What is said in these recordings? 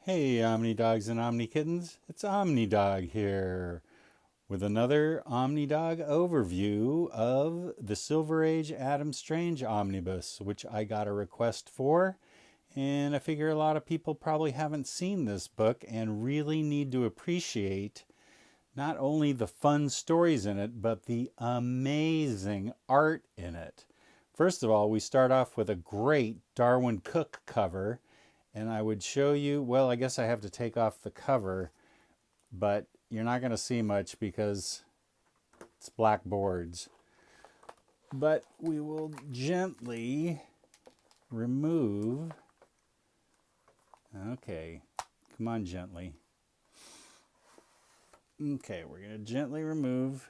Hey, Omnidogs and Omnikittens, it's Omnidog here with another Omnidog overview of the Silver Age Adam Strange Omnibus, which I got a request for. And I figure a lot of people probably haven't seen this book and really need to appreciate not only the fun stories in it, but the amazing art in it. First of all, we start off with a great Darwin Cook cover, and I would show you, well, I guess I have to take off the cover, but you're not going to see much because it's black boards. But we will gently remove, okay, come on, gently. Okay, we're going to gently remove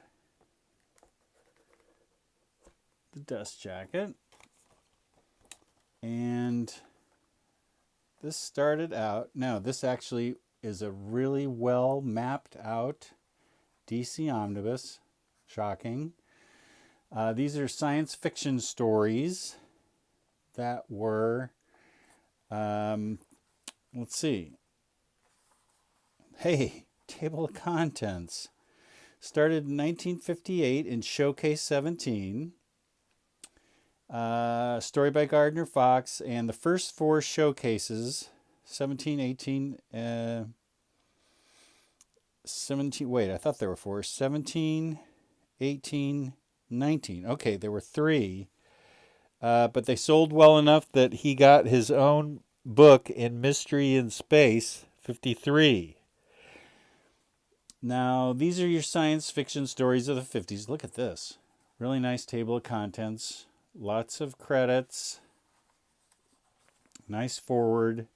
the dust jacket. And this started out, no, this actually is a really well mapped out DC Omnibus. Shocking. These are science fiction stories that were, let's see. Hey, table of contents. Started in 1958 in Showcase 17. Story by Gardner Fox, and the first four showcases, 17, 18, 17, wait, I thought there were four, 17, 18, 19. Okay, there were three, but they sold well enough that he got his own book in Mystery in Space, 53. Now, these are your science fiction stories of the 50s. Look at this. Really nice table of contents. Lots of credits. Nice forward.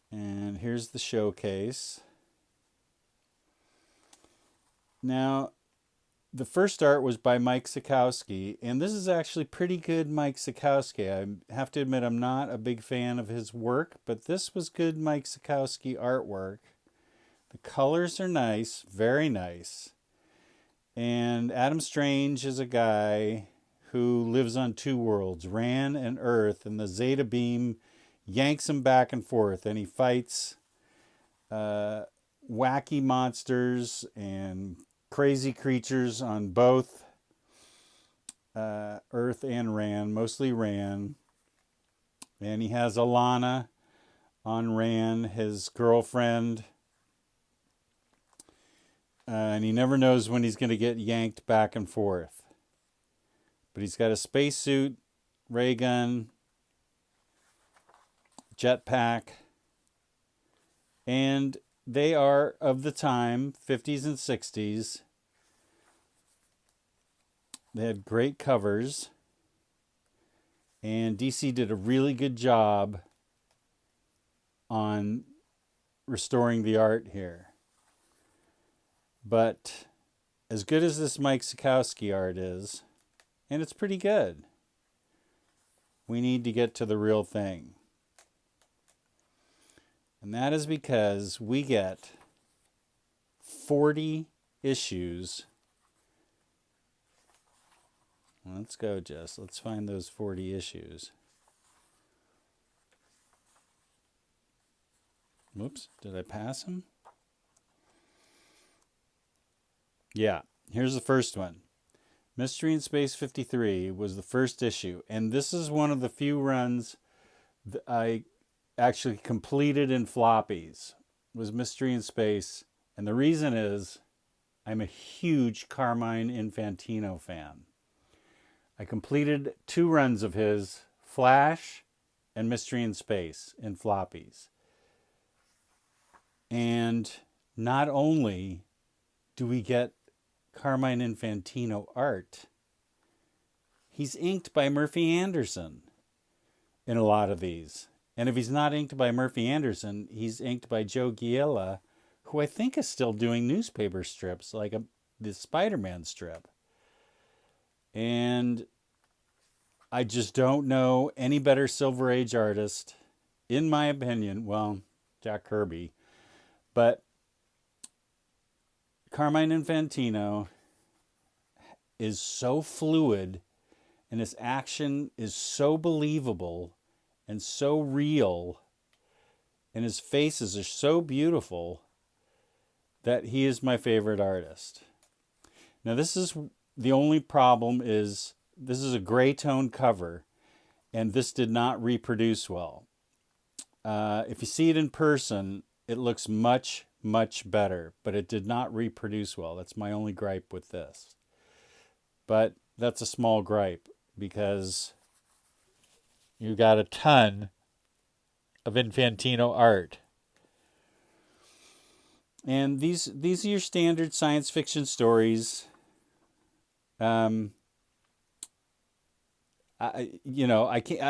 And here's the showcase. Now, the first art was by Mike Sekowsky, and this is actually pretty good Mike Sekowsky. I have to admit I'm not a big fan of his work, but this was good Mike Sekowsky artwork. The colors are nice, very nice. And Adam Strange is a guy who lives on two worlds, Ran and Earth, and the Zeta beam yanks him back and forth, and he fights wacky monsters and crazy creatures on both Earth and Ran, mostly Ran. And he has Alana on Ran, his girlfriend. And he never knows when he's going to get yanked back and forth. But he's got a spacesuit, ray gun, jetpack, and they are of the time, 50s and 60s. They had great covers, and DC did a really good job on restoring the art here. But as good as this Mike Sekowsky art is, and it's pretty good, we need to get to the real thing. And that is because we get 40 issues. Let's go, Jess. Let's find those 40 issues. Whoops, did I pass them? Yeah, here's the first one. Mystery in Space 53 was the first issue, and this is one of the few runs that I actually completed in floppies, was Mystery in Space, and the reason is I'm a huge Carmine Infantino fan. I completed 2 runs of his, Flash and Mystery in Space, in floppies. And not only do we get Carmine Infantino art, he's inked by Murphy Anderson in a lot of these. And if he's not inked by Murphy Anderson, he's inked by Joe Giella, who I think is still doing newspaper strips, like the Spider-Man strip. And I just don't know any better Silver Age artist, in my opinion. Well, Jack Kirby. But Carmine Infantino is so fluid, and his action is so believable and so real and his faces are so beautiful that he is my favorite artist. Now, this is the only problem is this is a gray tone cover, and this did not reproduce well. If you see it in person, it looks much, much better, but it did not reproduce well. That's my only gripe with this. But that's a small gripe because you got a ton of Infantino art. And these are your standard science fiction stories. I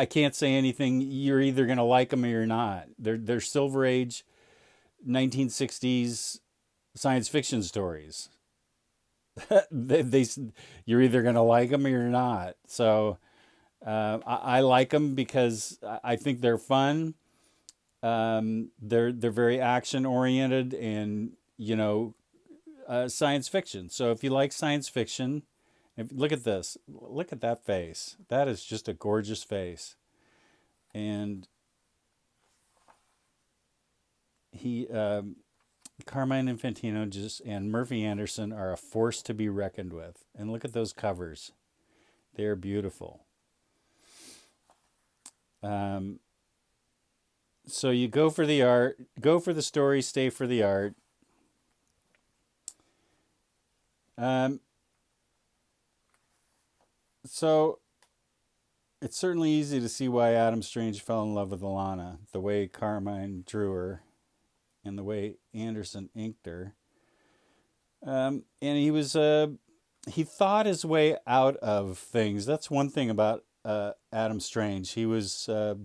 can't say anything. You're either gonna like them or you're not. They're Silver Age, 1960s science fiction stories. You're either gonna like them or you're not. So I like them because I think they're fun. They're very action oriented and science fiction. So if you like science fiction, look at this. Look at that face. That is just a gorgeous face. And Carmine Infantino and Murphy Anderson are a force to be reckoned with. And look at those covers. They are beautiful. So you go for the art, go for the story, stay for the art. So it's certainly easy to see why Adam Strange fell in love with Alana, the way Carmine drew her and the way Anderson inked her. And he thought his way out of things. That's one thing about Adam Strange. He was a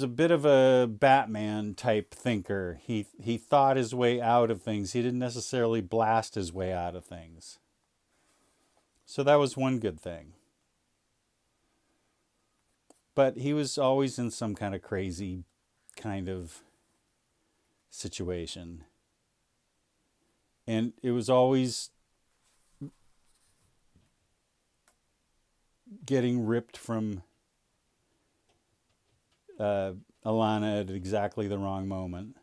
bit of a Batman type thinker. He thought his way out of things. He didn't necessarily blast his way out of things. So that was one good thing. But he was always in some kind of crazy kind of situation. And it was always getting ripped from Alana at exactly the wrong moment.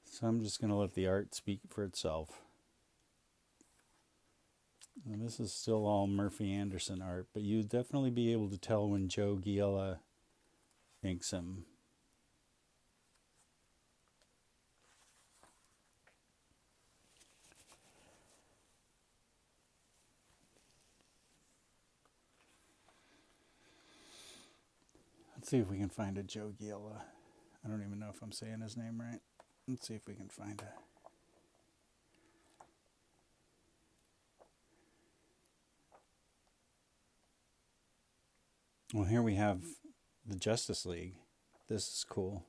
So I'm just going to let the art speak for itself. And this is still all Murphy Anderson art, but you'd definitely be able to tell when Joe Giella inks him. Let's see if we can find a Joe Giella. I don't even know if I'm saying his name right. Let's see if we can find it. Well, here we have the Justice League. This is cool.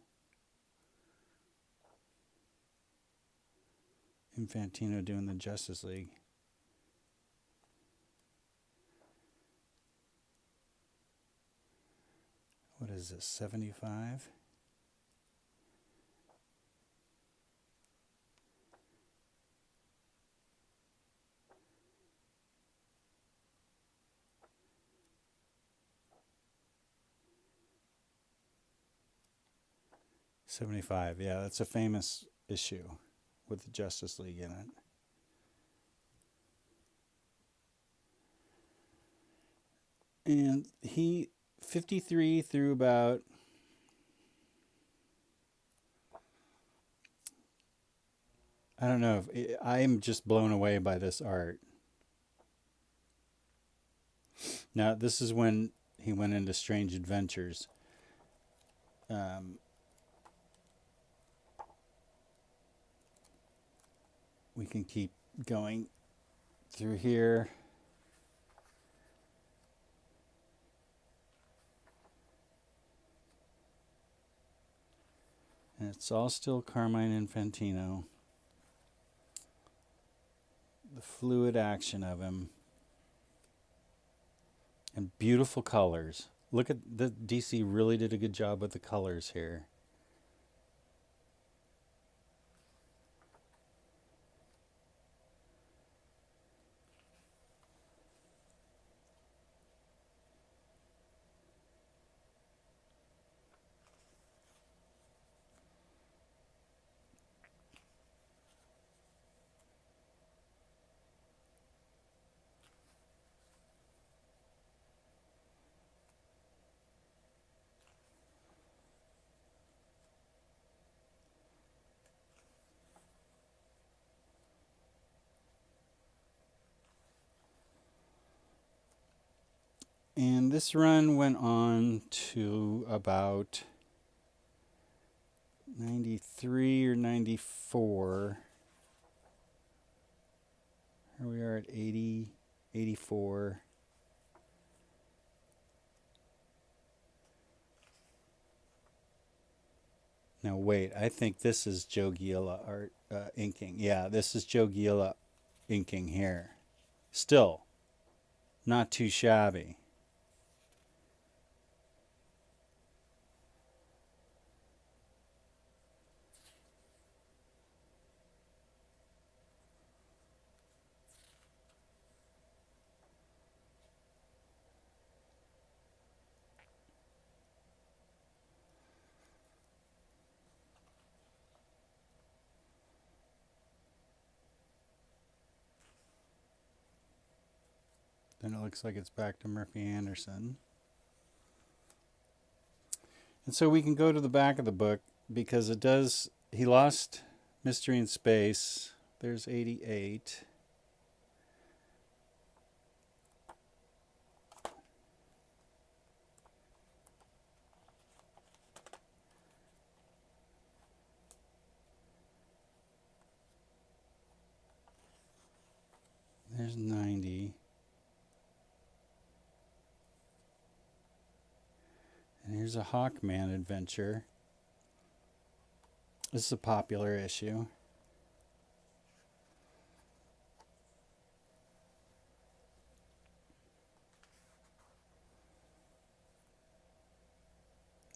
Infantino doing the Justice League. What is this, 75? '75, yeah, that's a famous issue with the Justice League in it. And he 53 through about I don't know. I am just blown away by this art. Now, this is when he went into Strange Adventures. We can keep going through here. And it's all still Carmine Infantino. The fluid action of him. And beautiful colors. Look at the DC really did a good job with the colors here. And this run went on to about 93 or 94. Here we are at 80, 84. Now wait, I think this is Joe Gila art inking. Yeah, this is Joe Gila inking here. Still, not too shabby. Then it looks like it's back to Murphy Anderson. And so we can go to the back of the book because it does, he lost Mystery in Space. There's 88. There's 90. And here's a Hawkman Adventure. This is a popular issue.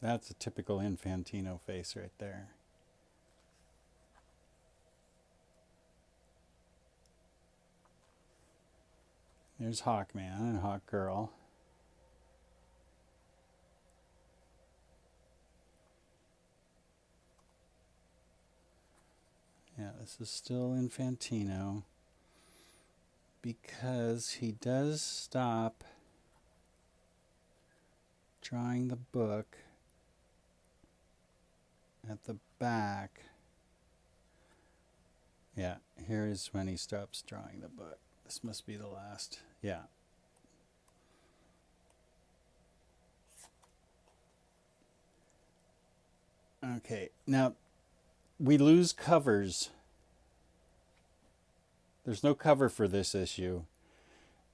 That's a typical Infantino face right there. There's Hawkman and Hawkgirl. Yeah, this is still Infantino because he does stop drawing the book at the back. Yeah, here is when he stops drawing the book. This must be the last. Yeah. Okay, now we lose covers. There's no cover for this issue.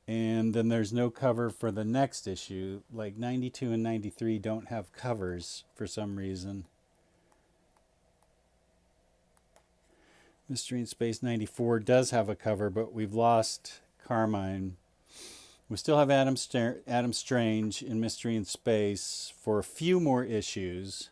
And then there's no cover for the next issue. Like 92 and 93 don't have covers for some reason. Mystery in Space 94 does have a cover, but we've lost Carmine. We still have Adam Strange in Mystery in Space for a few more issues.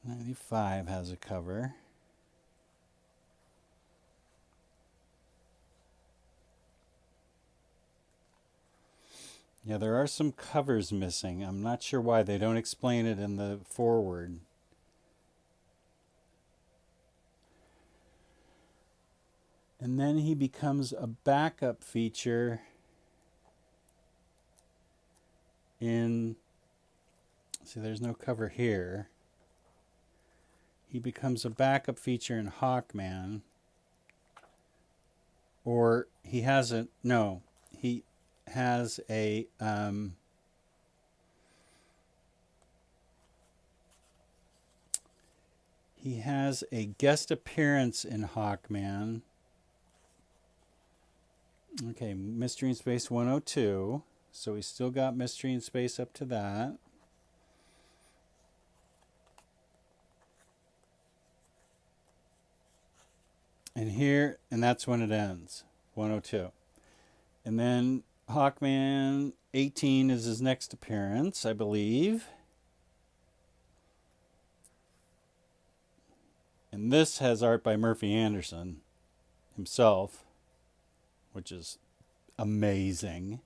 '95 has a cover. Yeah, there are some covers missing. I'm not sure why. They don't explain it in the foreword. And then he becomes a backup feature in... See, there's no cover here. He becomes a backup feature in Hawkman. Or he has a... No, he has a... he has a guest appearance in Hawkman. Okay, Mystery in Space 102. So we still got Mystery in Space up to that. And here, and that's when it ends, 102. And then Hawkman 18 is his next appearance, I believe. And this has art by Murphy Anderson himself, which is amazing.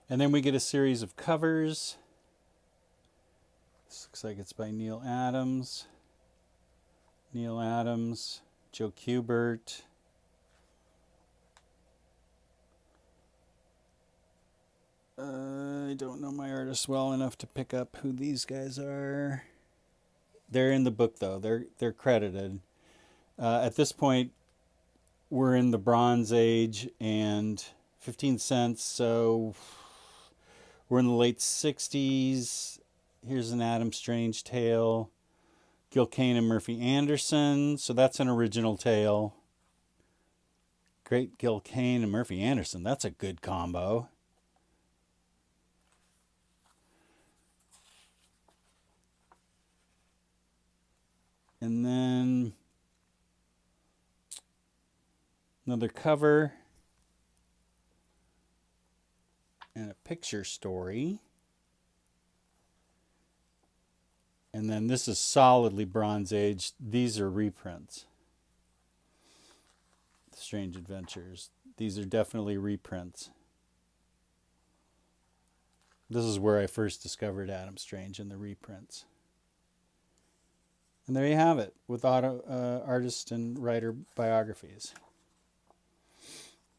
And then we get a series of covers. This looks like it's by Neil Adams. Neil Adams, Joe Kubert. I don't know my artists well enough to pick up who these guys are. They're in the book though. They're credited. At this point, we're in the Bronze Age and 15 cents, so we're in the late 60s. Here's an Adam Strange tale. Gil Kane and Murphy Anderson, so that's an original tale. Great Gil Kane and Murphy Anderson, that's a good combo. And then another cover and a picture story. And then this is solidly Bronze Age. These are reprints. Strange Adventures. These are definitely reprints. This is where I first discovered Adam Strange in the reprints. And there you have it, with artist and writer biographies.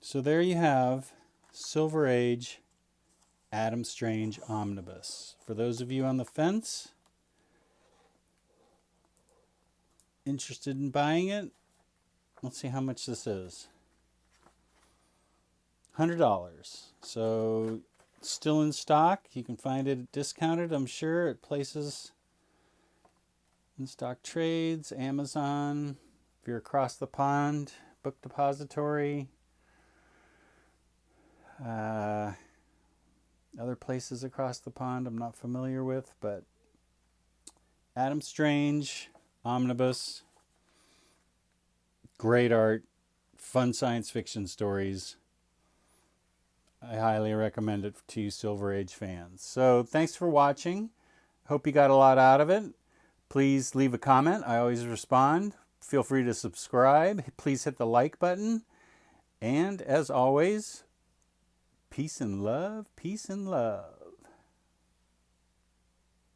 So there you have Silver Age Adam Strange Omnibus. For those of you on the fence, interested in buying it, let's see how much this is. $100. So still in stock. You can find it discounted, I'm sure, at places. In stock trades, Amazon, if you're across the pond, Book Depository, other places across the pond I'm not familiar with, but Adam Strange, Omnibus, great art, fun science fiction stories. I highly recommend it to you Silver Age fans. So thanks for watching. Hope you got a lot out of it. Please leave a comment. I always respond. Feel free to subscribe. Please hit the like button. And as always, peace and love, peace and love.